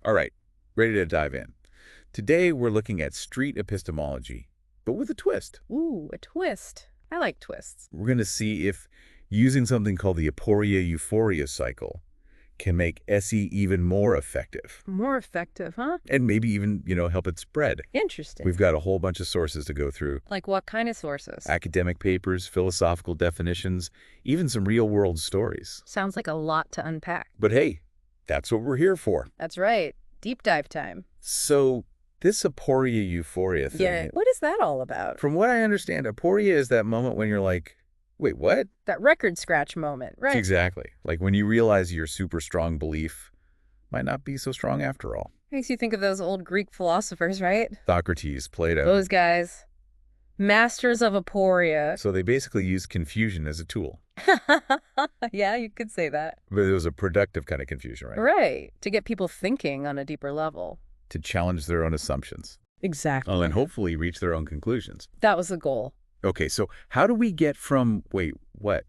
All right, ready to dive in. Today we're looking at street epistemology, but with a twist. Ooh, a twist. I like twists. We're going to see if using something called the Aporia Euphoria cycle can make SE even more effective. More effective, huh? And maybe even, help it spread. Interesting. We've got a whole bunch of sources to go through. Like what kind of sources? Academic papers, philosophical definitions, even some real-world stories. Sounds like a lot to unpack. But hey, that's what we're here for. That's right. Deep dive time. So this Aporia Euphoria thing... Yeah, what is that all about? From what I understand, Aporia is that moment when you're like, wait, what? That record scratch moment, right? Exactly. Like when you realize your super strong belief might not be so strong after all. Makes you think of those old Greek philosophers, right? Socrates, Plato. Those guys. Masters of Aporia. So they basically used confusion as a tool. Yeah, you could say that. But it was a productive kind of confusion, right? Right. To get people thinking on a deeper level. To challenge their own assumptions. Exactly. Oh, and hopefully reach their own conclusions. That was the goal. Okay, so how do we get from, wait, what,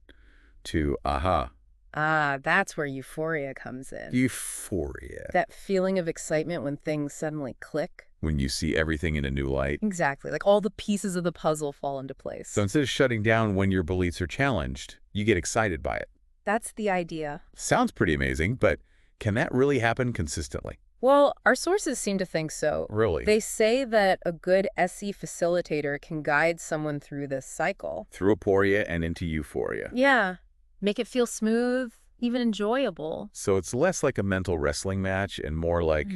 to aha? Ah, that's where euphoria comes in. Euphoria. That feeling of excitement when things suddenly click. When you see everything in a new light. Exactly. Like all the pieces of the puzzle fall into place. So instead of shutting down when your beliefs are challenged, you get excited by it. That's the idea. Sounds pretty amazing, but can that really happen consistently? Well, our sources seem to think so. Really? They say that a good SE facilitator can guide someone through this cycle. Through aporia and into euphoria. Yeah. Make it feel smooth, even enjoyable. So it's less like a mental wrestling match and more like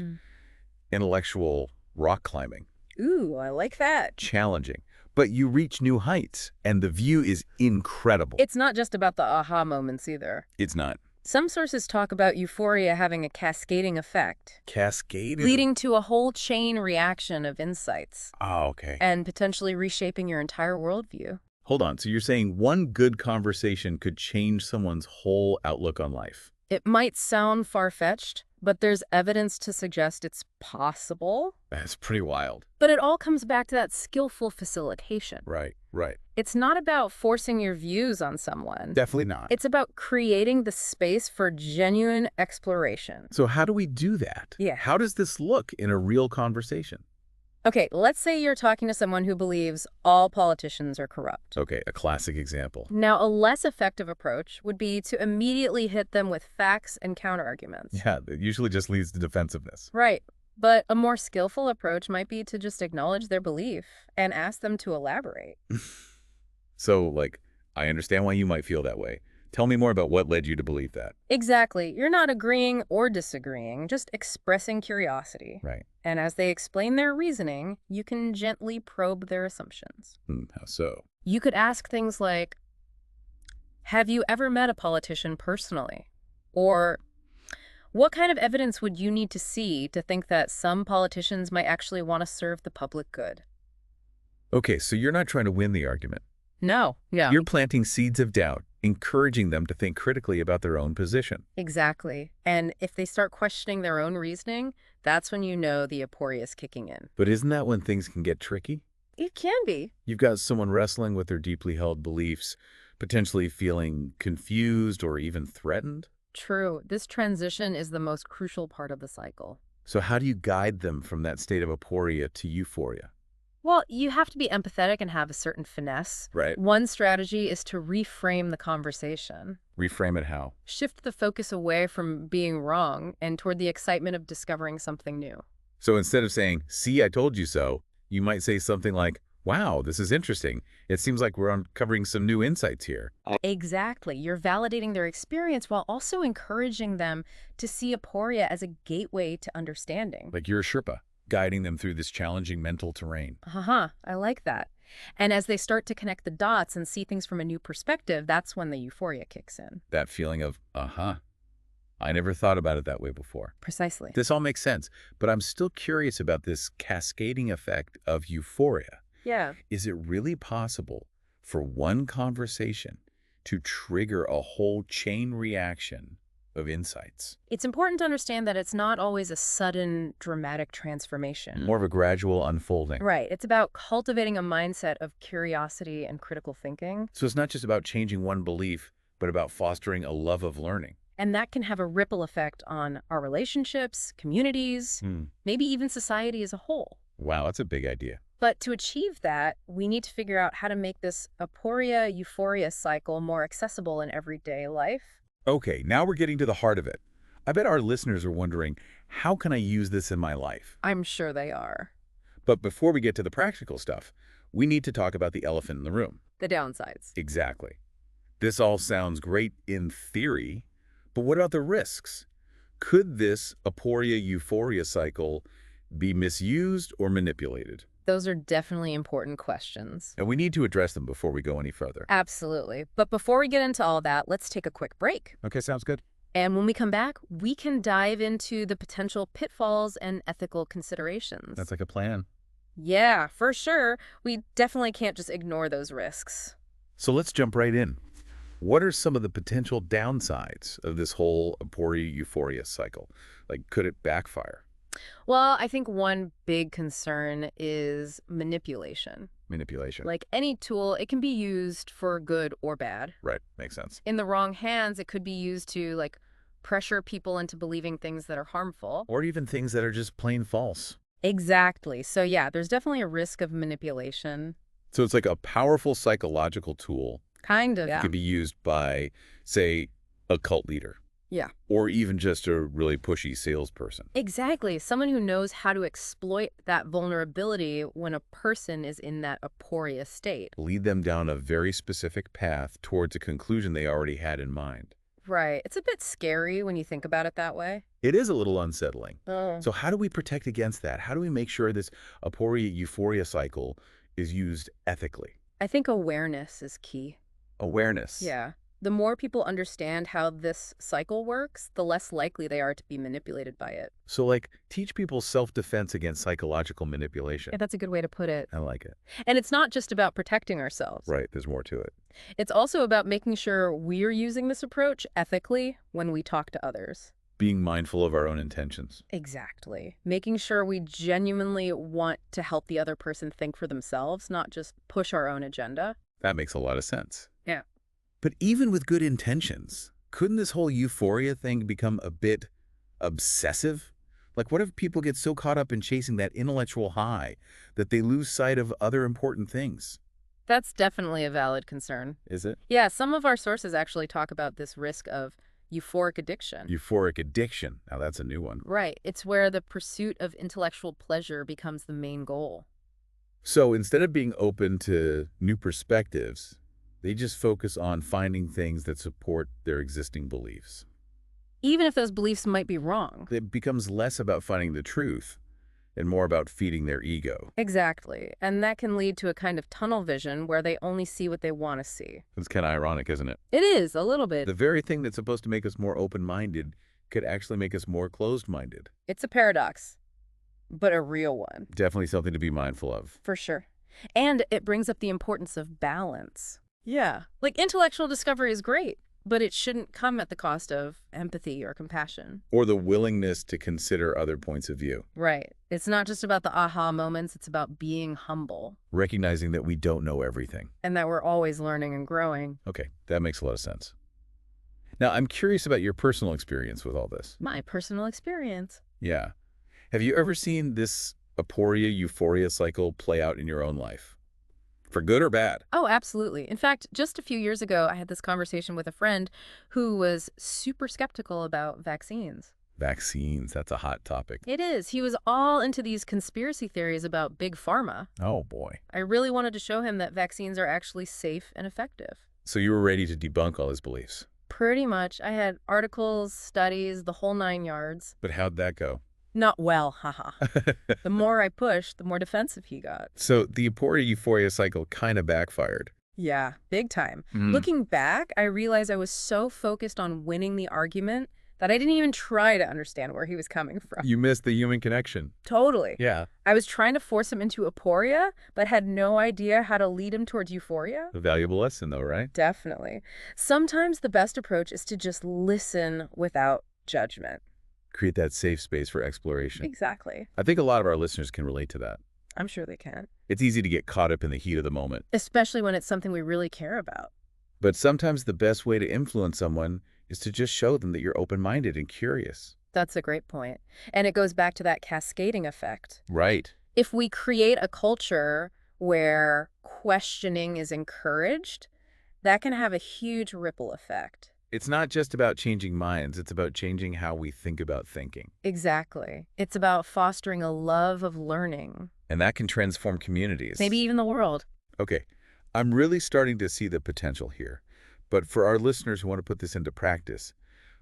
intellectual rock climbing. Ooh, I like that. Challenging. But you reach new heights, and the view is incredible. It's not just about the aha moments either. It's not. Some sources talk about euphoria having a cascading effect. Cascading? Leading to a whole chain reaction of insights. Oh, okay. And potentially reshaping your entire worldview. Hold on. So you're saying one good conversation could change someone's whole outlook on life? It might sound far-fetched, but there's evidence to suggest it's possible. That's pretty wild. But it all comes back to that skillful facilitation. Right, right. It's not about forcing your views on someone. Definitely not. It's about creating the space for genuine exploration. So how do we do that? Yeah. How does this look in a real conversation? Okay, let's say you're talking to someone who believes all politicians are corrupt. Okay, a classic example. Now, a less effective approach would be to immediately hit them with facts and counterarguments. Yeah, it usually just leads to defensiveness. Right. But a more skillful approach might be to just acknowledge their belief and ask them to elaborate. So, like, I understand why you might feel that way. Tell me more about what led you to believe that. Exactly. You're not agreeing or disagreeing, just expressing curiosity. Right. And as they explain their reasoning, you can gently probe their assumptions. How so? You could ask things like, have you ever met a politician personally? Or, what kind of evidence would you need to see to think that some politicians might actually want to serve the public good? Okay, so you're not trying to win the argument. No. Yeah. You're planting seeds of doubt, encouraging them to think critically about their own position. Exactly. And if they start questioning their own reasoning, that's when you know the aporia is kicking in. But isn't that when things can get tricky? It can be. You've got someone wrestling with their deeply held beliefs, potentially feeling confused or even threatened. True. This transition is the most crucial part of the cycle. So how do you guide them from that state of aporia to euphoria? Well, you have to be empathetic and have a certain finesse. Right. One strategy is to reframe the conversation. Reframe it how? Shift the focus away from being wrong and toward the excitement of discovering something new. So instead of saying, see, I told you so, you might say something like, wow, this is interesting. It seems like we're uncovering some new insights here. Exactly. You're validating their experience while also encouraging them to see aporia as a gateway to understanding. Like you're a Sherpa, guiding them through this challenging mental terrain. I like that. And as they start to connect the dots and see things from a new perspective, that's when the euphoria kicks in. That feeling of, I never thought about it that way before. Precisely. This all makes sense, but I'm still curious about this cascading effect of euphoria. Yeah. Is it really possible for one conversation to trigger a whole chain reaction of insights? It's important to understand that it's not always a sudden, dramatic transformation. More of a gradual unfolding. Right. It's about cultivating a mindset of curiosity and critical thinking. So it's not just about changing one belief, but about fostering a love of learning. And that can have a ripple effect on our relationships, communities, maybe even society as a whole. Wow, that's a big idea. But to achieve that, we need to figure out how to make this Aporia Euphoria cycle more accessible in everyday life. Okay, now we're getting to the heart of it. I bet our listeners are wondering, how can I use this in my life? I'm sure they are. But before we get to the practical stuff, we need to talk about the elephant in the room. The downsides. Exactly. This all sounds great in theory, but what about the risks? Could this Aporia Euphoria cycle be misused or manipulated? Those are definitely important questions. And we need to address them before we go any further. Absolutely. But before we get into all that, let's take a quick break. Okay, sounds good. And when we come back, we can dive into the potential pitfalls and ethical considerations. That's like a plan. Yeah, for sure. We definitely can't just ignore those risks. So let's jump right in. What are some of the potential downsides of this whole Aporia Euphoria cycle? Like, could it backfire? Well, I think one big concern is manipulation. Manipulation. Like any tool, it can be used for good or bad. Right, makes sense. In the wrong hands, it could be used to, like, pressure people into believing things that are harmful. Or even things that are just plain false. Exactly. So yeah, there's definitely a risk of manipulation. So it's like a powerful psychological tool. Kind of, It yeah. could be used by, say, a cult leader. Yeah. Or even just a really pushy salesperson. Exactly. Someone who knows how to exploit that vulnerability when a person is in that aporia state. Lead them down a very specific path towards a conclusion they already had in mind. Right. It's a bit scary when you think about it that way. It is a little unsettling. Oh. So how do we protect against that? How do we make sure this Aporia Euphoria cycle is used ethically? I think awareness is key. Awareness. Yeah. The more people understand how this cycle works, the less likely they are to be manipulated by it. So, like, teach people self-defense against psychological manipulation. Yeah, that's a good way to put it. I like it. And it's not just about protecting ourselves. Right, there's more to it. It's also about making sure we're using this approach ethically when we talk to others. Being mindful of our own intentions. Exactly. Making sure we genuinely want to help the other person think for themselves, not just push our own agenda. That makes a lot of sense. Yeah. But even with good intentions, couldn't this whole euphoria thing become a bit obsessive? Like, what if people get so caught up in chasing that intellectual high that they lose sight of other important things? That's definitely a valid concern. Is it? Yeah, some of our sources actually talk about this risk of euphoric addiction. Euphoric addiction. Now, that's a new one. Right. It's where the pursuit of intellectual pleasure becomes the main goal. So instead of being open to new perspectives, they just focus on finding things that support their existing beliefs. Even if those beliefs might be wrong. It becomes less about finding the truth and more about feeding their ego. Exactly. And that can lead to a kind of tunnel vision where they only see what they want to see. It's kind of ironic, isn't it? It is, a little bit. The very thing that's supposed to make us more open-minded could actually make us more closed-minded. It's a paradox, but a real one. Definitely something to be mindful of. For sure. And it brings up the importance of balance. Yeah. Like, intellectual discovery is great, but it shouldn't come at the cost of empathy or compassion. Or the willingness to consider other points of view. Right. It's not just about the aha moments, it's about being humble. Recognizing that we don't know everything. And that we're always learning and growing. Okay, that makes a lot of sense. Now, I'm curious about your personal experience with all this. My personal experience. Yeah. Have you ever seen this Aporia Euphoria cycle play out in your own life? For good or bad? Oh, absolutely. In fact, just a few years ago, I had this conversation with a friend who was super skeptical about vaccines. Vaccines, that's a hot topic. It is. He was all into these conspiracy theories about big pharma. Oh, boy. I really wanted to show him that vaccines are actually safe and effective. So you were ready to debunk all his beliefs? Pretty much. I had articles, studies, the whole 9 yards. But how'd that go? Not well, haha. The more I pushed, the more defensive he got. So the Aporia Euphoria cycle kind of backfired. Yeah, big time. Looking back, I realized I was so focused on winning the argument that I didn't even try to understand where he was coming from. You missed the human connection. Totally. Yeah. I was trying to force him into aporia, but had no idea how to lead him towards euphoria. A valuable lesson, though, right? Definitely. Sometimes the best approach is to just listen without judgment. Create that safe space for exploration. Exactly. I think a lot of our listeners can relate to that. I'm sure they can. It's easy to get caught up in the heat of the moment. Especially when it's something we really care about. But sometimes the best way to influence someone is to just show them that you're open-minded and curious. That's a great point. And it goes back to that cascading effect. Right. If we create a culture where questioning is encouraged, that can have a huge ripple effect. It's not just about changing minds, it's about changing how we think about thinking. Exactly. It's about fostering a love of learning. And that can transform communities. Maybe even the world. Okay, I'm really starting to see the potential here. But for our listeners who want to put this into practice,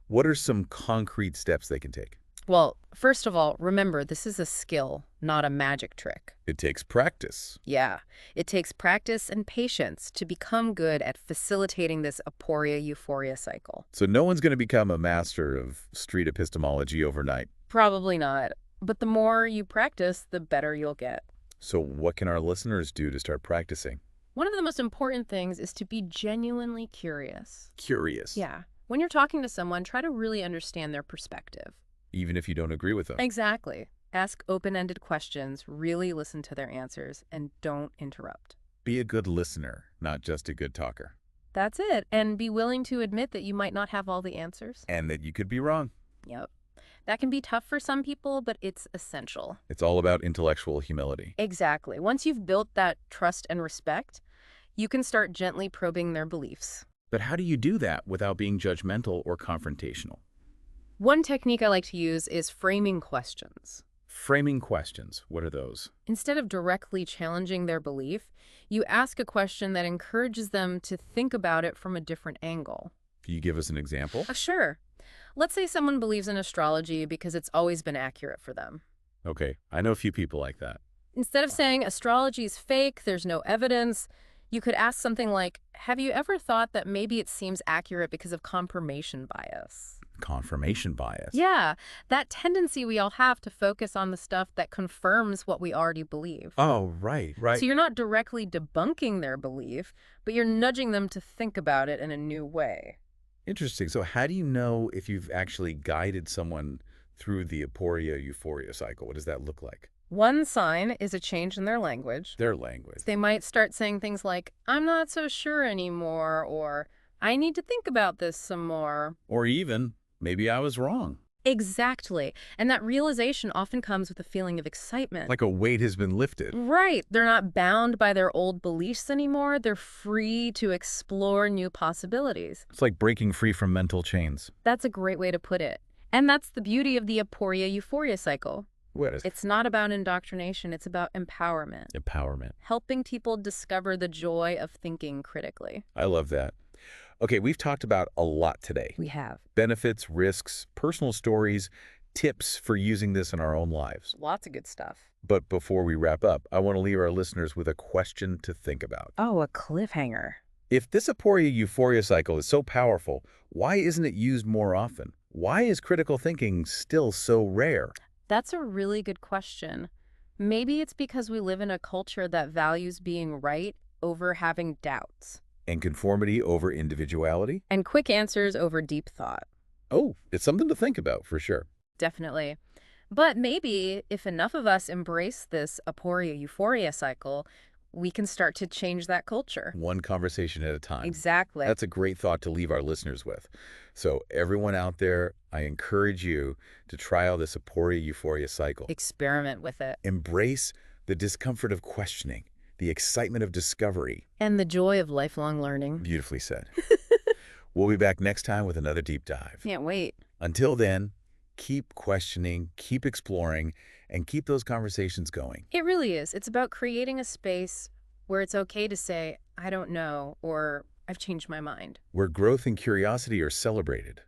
what are some concrete steps they can take? Well, first of all, remember, this is a skill, not a magic trick. It takes practice. Yeah, it takes practice and patience to become good at facilitating this Aporia Euphoria cycle. So no one's going to become a master of street epistemology overnight. Probably not. But the more you practice, the better you'll get. So what can our listeners do to start practicing? One of the most important things is to be genuinely curious. Curious. Yeah. When you're talking to someone, try to really understand their perspective. Even if you don't agree with them. Exactly. Ask open-ended questions, really listen to their answers, and don't interrupt. Be a good listener, not just a good talker. That's it. And be willing to admit that you might not have all the answers. And that you could be wrong. Yep. That can be tough for some people, but it's essential. It's all about intellectual humility. Exactly. Once you've built that trust and respect, you can start gently probing their beliefs. But how do you do that without being judgmental or confrontational? One technique I like to use is framing questions. Framing questions. What are those? Instead of directly challenging their belief, you ask a question that encourages them to think about it from a different angle. Can you give us an example? Sure. Let's say someone believes in astrology because it's always been accurate for them. Okay, I know a few people like that. Instead of saying astrology is fake, there's no evidence, you could ask something like, have you ever thought that maybe it seems accurate because of confirmation bias? Confirmation bias. Yeah, that tendency we all have to focus on the stuff that confirms what we already believe. Oh, right. So you're not directly debunking their belief, but you're nudging them to think about it in a new way. Interesting. So how do you know if you've actually guided someone through the Aporia Euphoria cycle? What does that look like? One sign is a change in their language. Their language. They might start saying things like, I'm not so sure anymore, or I need to think about this some more. Or even, maybe I was wrong. Exactly. And that realization often comes with a feeling of excitement. Like a weight has been lifted. Right. They're not bound by their old beliefs anymore. They're free to explore new possibilities. It's like breaking free from mental chains. That's a great way to put it. And that's the beauty of the Aporia Euphoria cycle. What is It's not about indoctrination. It's about empowerment. empowerment? Helping people discover the joy of thinking critically. I love that. Okay, we've talked about a lot today. We have. Benefits, risks, personal stories, tips for using this in our own lives. Lots of good stuff. But before we wrap up, I want to leave our listeners with a question to think about. Oh, a cliffhanger. If this Aporia Euphoria cycle is so powerful, why isn't it used more often? Why is critical thinking still so rare? That's a really good question. Maybe it's because we live in a culture that values being right over having doubts. And conformity over individuality? And quick answers over deep thought. Oh, it's something to think about for sure. Definitely. But maybe if enough of us embrace this Aporia Euphoria cycle, we can start to change that culture. One conversation at a time. Exactly. That's a great thought to leave our listeners with. So everyone out there, I encourage you to try out this Aporia Euphoria cycle. Experiment with it. Embrace the discomfort of questioning, the excitement of discovery. And the joy of lifelong learning. Beautifully said. We'll be back next time with another deep dive. Can't wait. Until then, keep questioning, keep exploring, and keep those conversations going. It really is. It's about creating a space where it's okay to say, I don't know, or I've changed my mind. Where growth and curiosity are celebrated.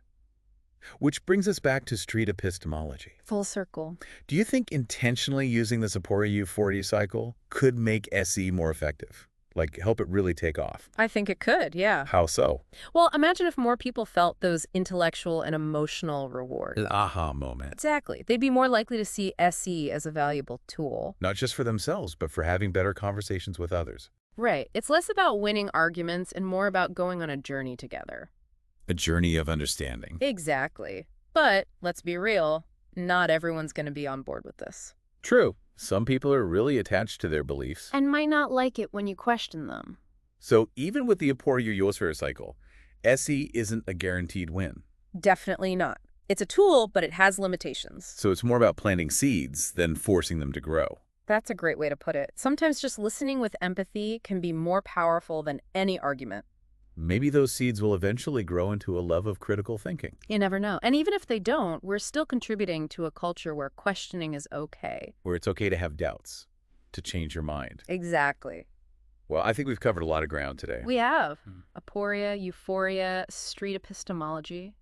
Which brings us back to street epistemology. Full circle. Do you think intentionally using the Aporia Euphoria cycle could make SE more effective? Like, help it really take off? I think it could, yeah. How so? Well, imagine if more people felt those intellectual and emotional rewards. An aha moment. Exactly. They'd be more likely to see SE as a valuable tool. Not just for themselves, but for having better conversations with others. Right. It's less about winning arguments and more about going on a journey together. A journey of understanding. Exactly. But let's be real, not everyone's going to be on board with this. True. Some people are really attached to their beliefs. And might not like it when you question them. So even with the Aporia Euphoria cycle, SE isn't a guaranteed win. Definitely not. It's a tool, but it has limitations. So it's more about planting seeds than forcing them to grow. That's a great way to put it. Sometimes just listening with empathy can be more powerful than any argument. Maybe those seeds will eventually grow into a love of critical thinking. You never know. And even if they don't, we're still contributing to a culture where questioning is okay. Where it's okay to have doubts, to change your mind. Exactly. Well, I think we've covered a lot of ground today. We have. Aporia, Euphoria, Street Epistemology.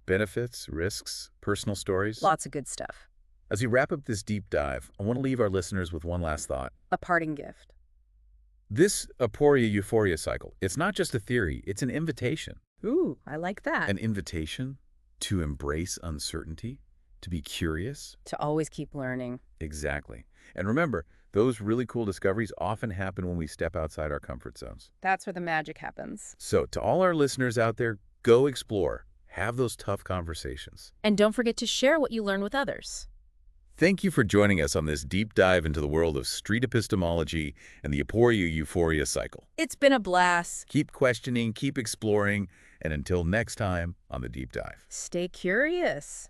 Benefits, risks, personal stories. Lots of good stuff. As we wrap up this deep dive, I want to leave our listeners with one last thought. A parting gift. This Aporia Euphoria cycle, it's not just a theory, it's an invitation. Ooh, I like that. An invitation to embrace uncertainty, to be curious. To always keep learning. Exactly. And remember, those really cool discoveries often happen when we step outside our comfort zones. That's where the magic happens. So to all our listeners out there, go explore. Have those tough conversations. And don't forget to share what you learn with others. Thank you for joining us on this deep dive into the world of street epistemology and the Aporia Euphoria cycle. It's been a blast. Keep questioning, keep exploring, and until next time on The Deep Dive. Stay curious.